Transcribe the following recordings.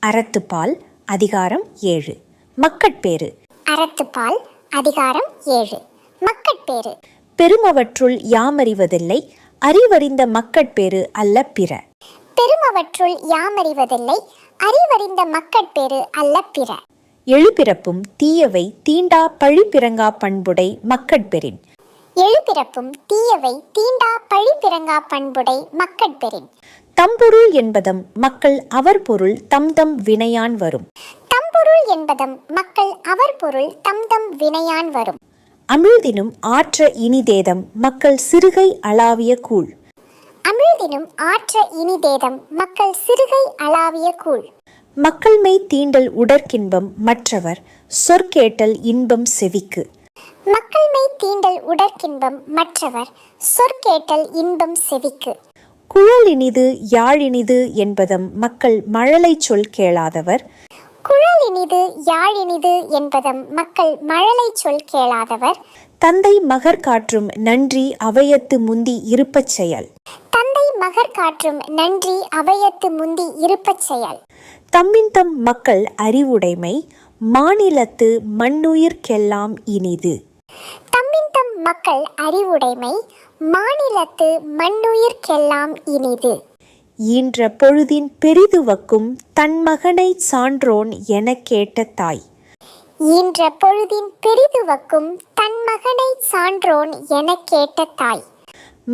அறத்துப்பால் அதிகாரம் 7 மக்கட்பேறு. அறத்துப்பால் அதிகாரம் 7 மக்கட்பேறு. பெருமவற்றுள் யாமறிவதில்லை, அறிவறிந்த மக்கட்பேறு அல்ல பிற. பெருமவற்றுள் யாமறிவதில்லை, அறிவறிந்த மக்கட்பேறு அல்ல பிற. எழுபிறப்பும் தீயவை தீண்டா பழிப்பிறங்கா பண்புடை மக்கட்பெறின். எழுபிறப்பும் தீயவை தீண்டா பழிப்பிறங்கா பண்புடை மக்கட்பெறின். தம்பொருள் என்பதம் மக்கள் அவர் பொருள் தம்தம் வினையான் வரும். தம்பொருள் என்பதம் மக்கள் அவர் பொருள் தம்தம் வினையான் வரும். அமிழ்தினும் ஆற்ற இனிதேதம் மக்கள் சிறுகை அளாவிய கூழ். அமிழ்தினும் ஆற்ற இனிதேதம் மக்கள் சிறுகை அளாவிய கூழ். மக்கள்மை தீண்டல் உடற்கின்பம் மற்றவர் சொற்கேட்டல் இன்பம் செவிக்கு. மக்கள்மை தீண்டல் உடற்கின்பம் மற்றவர் சொற்கேட்டல் இன்பம் செவிக்கு. குழல் இனிது யாழினிது என்பதம் மக்கள் மழலை சொல் கேளாதவர். குழல் இனிது யாழினிது என்பதம் மக்கள் மழலை சொல் கேளாதவர். தந்தை மகர் காற்றும் நன்றி அவையத்து முந்தி இருப்பச் செயல். தந்தை மகர் காற்றும் நன்றி அவையத்து முந்தி இருப்பச் செயல். தம்மின் தம் மக்கள் அறிவுடைமை மாநிலத்து மண்ணுயிர்க்கெல்லாம் இனிது. தம்மின் தம் மக்கள் அறிவுடைமை மாநிலத்து மண்ணுயிர்க்கெல்லாம் இனிது. ஈன்ற பொழுதின் பெரிதுவக்கும் தன் மகனை சான்றோன் என கேட்ட தாய். ஈன்ற பொழுதின் பெரிதுவக்கும் தன் மகனை சான்றோன் என கேட்ட தாய்.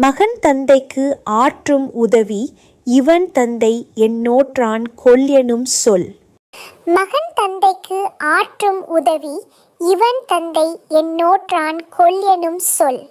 மகன் தந்தைக்கு ஆற்றும் உதவி இவன் தந்தை என்னோற்றான் கொல்யெனும் சொல். மகன் தந்தைக்கு ஆற்றும் உதவி இவன் தந்தை என்னோற்றான் கொல்யெனும் சொல்.